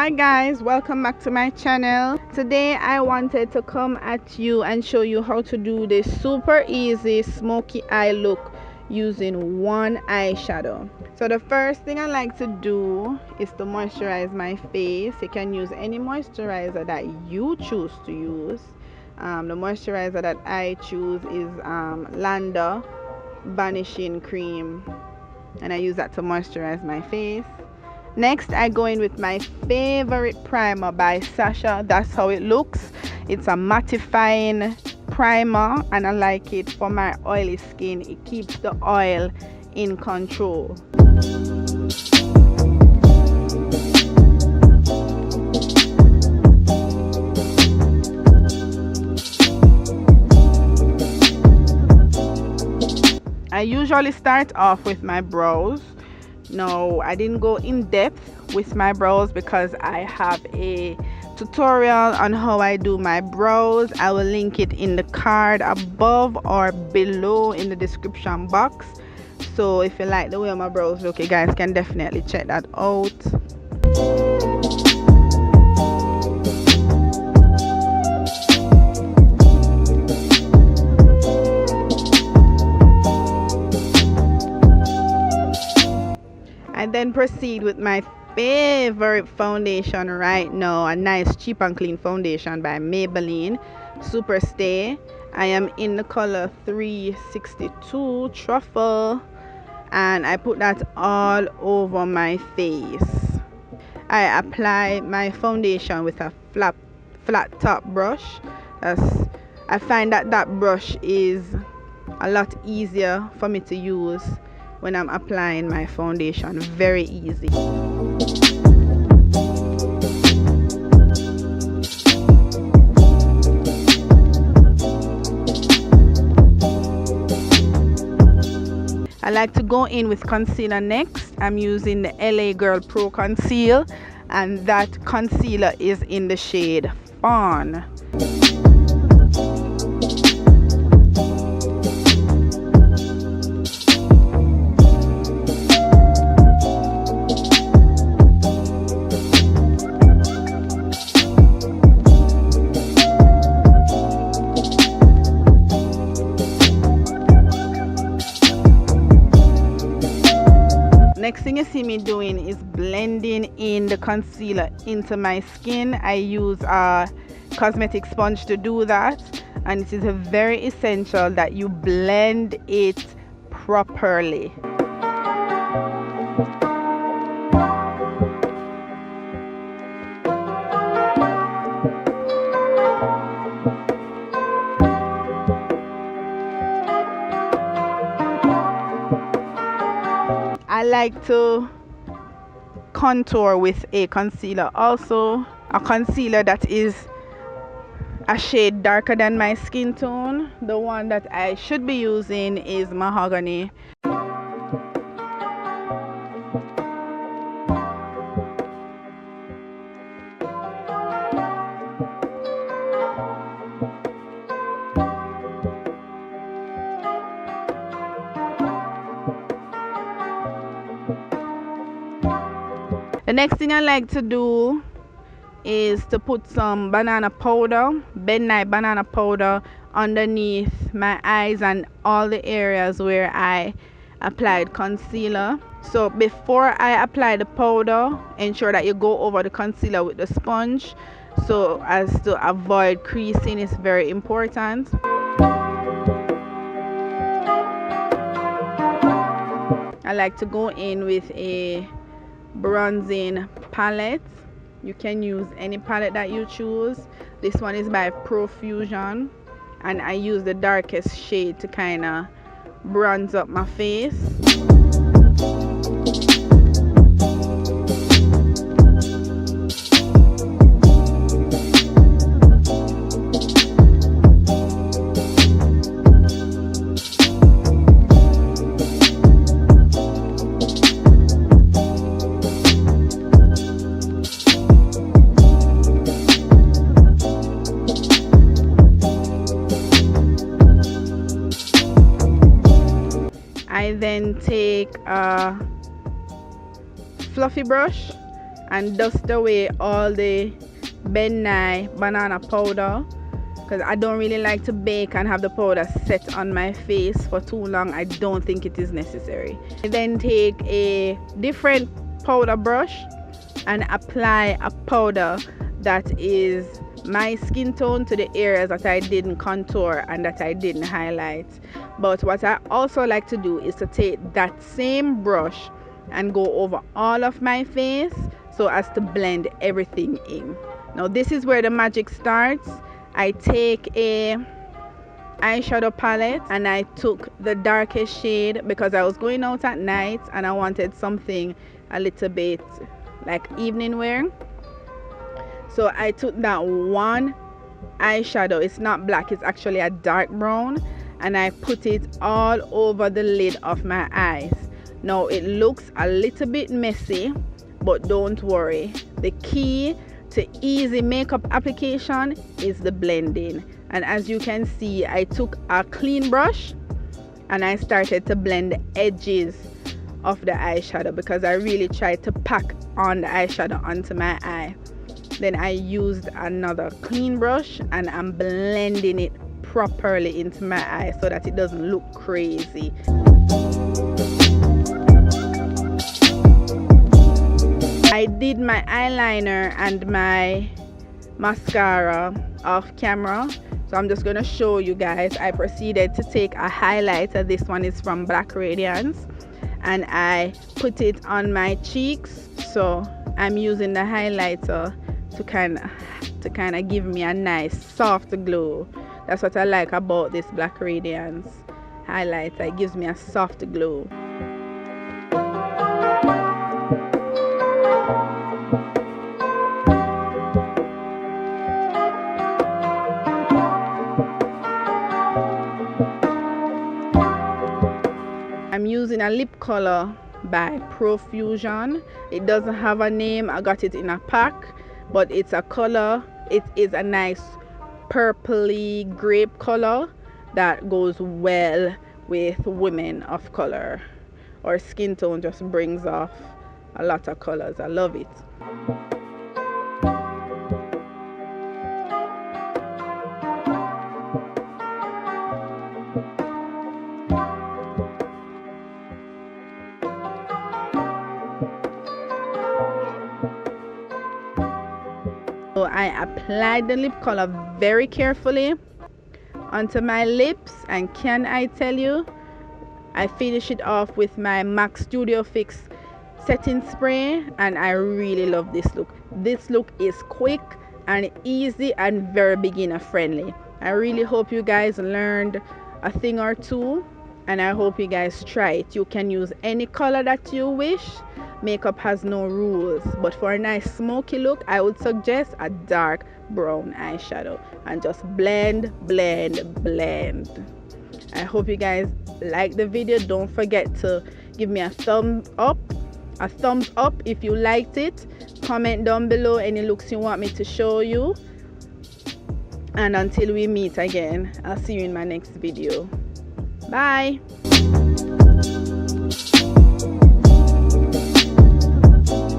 Hi guys, welcome back to my channel. Today I wanted to come at you and show you how to do this super easy smoky eye look using one eyeshadow. So the first thing I like to do is to moisturize my face. You can use any moisturizer that you choose to use. The moisturizer that I choose is Landa Vanishing Cream, and I use that to moisturize my face. Next, I go in with my favorite primer by Sasha. That's how it looks. It's a mattifying primer, and I like it for my oily skin. It keeps the oil in control. I usually start off with my brows. No, I didn't go in depth with my brows because I have a tutorial on how I do my brows. I will link it in the card above or below in the description box. So if you like the way my brows look, you guys can definitely check that out. I then proceed with my favorite foundation right now, a nice cheap and clean foundation by Maybelline Super Stay. I am in the color 362 Truffle, and I put that all over my face. I apply my foundation with a flat top brush. I find that brush is a lot easier for me to use when I'm applying my foundation. Very easy. I like to go in with concealer next. I'm using the LA Girl Pro Conceal, and that concealer is in the shade Fawn. Next thing you see me doing is blending in the concealer into my skin. I use a cosmetic sponge to do that, and it is very essential that you blend it properly. I like to contour with a concealer also, a concealer that is a shade darker than my skin tone. The one that I should be using is Mahogany. The next thing I like to do is to put some banana powder, midnight banana powder, underneath my eyes and all the areas where I applied concealer. So before I apply the powder, ensure that you go over the concealer with the sponge so as to avoid creasing. Is very important. I like to go in with a bronzing palette. You can use any palette that you choose. This one is by Profusion, and I use the darkest shade to kind of bronze up my face. I then take a fluffy brush and dust away all the Ben Nye banana powder, because I don't really like to bake and have the powder set on my face for too long. I don't think it is necessary. I then take a different powder brush and apply a powder that is my skin tone to the areas that I didn't contour and that I didn't highlight. But what I also like to do is to take that same brush and go over all of my face so as to blend everything in. Now this is where the magic starts. I take a eyeshadow palette and I took the darkest shade because I was going out at night and I wanted something a little bit like evening wear. So I took that one eyeshadow, it's not black, it's actually a dark brown, and I put it all over the lid of my eyes. Now it looks a little bit messy, but don't worry. The key to easy makeup application is the blending. And as you can see, I took a clean brush and I started to blend the edges of the eyeshadow because I really tried to pack on the eyeshadow onto my eye. Then I used another clean brush and I'm blending it properly into my eye so that it doesn't look crazy. I did my eyeliner and my mascara off camera, so I'm just going to show you guys. I proceeded to take a highlighter. This one is from Black Radiance, and I put it on my cheeks. So I'm using the highlighter to kind of give me a nice soft glow. That's what I like about this Black Radiance highlighter. It gives me a soft glow. I'm using a lip color by Profusion. It doesn't have a name. I got it in a pack, but it's a color. It is a nice purpley grape color that goes well with women of color. Our skin tone just brings off a lot of colors. I love it. So I applied the lip color very carefully onto my lips, and can I tell you, I finish it off with my MAC Studio Fix setting spray, and I really love this look. This look is quick and easy and very beginner friendly. I really hope you guys learned a thing or two, and I hope you guys try it. You can use any color that you wish. Makeup has no rules, but for a nice smoky look, I would suggest a dark brown eyeshadow and just blend. I hope you guys like the video. Don't forget to give me a thumbs up if you liked it. Comment down below any looks you want me to show you, and until we meet again, I'll see you in my next video. Bye.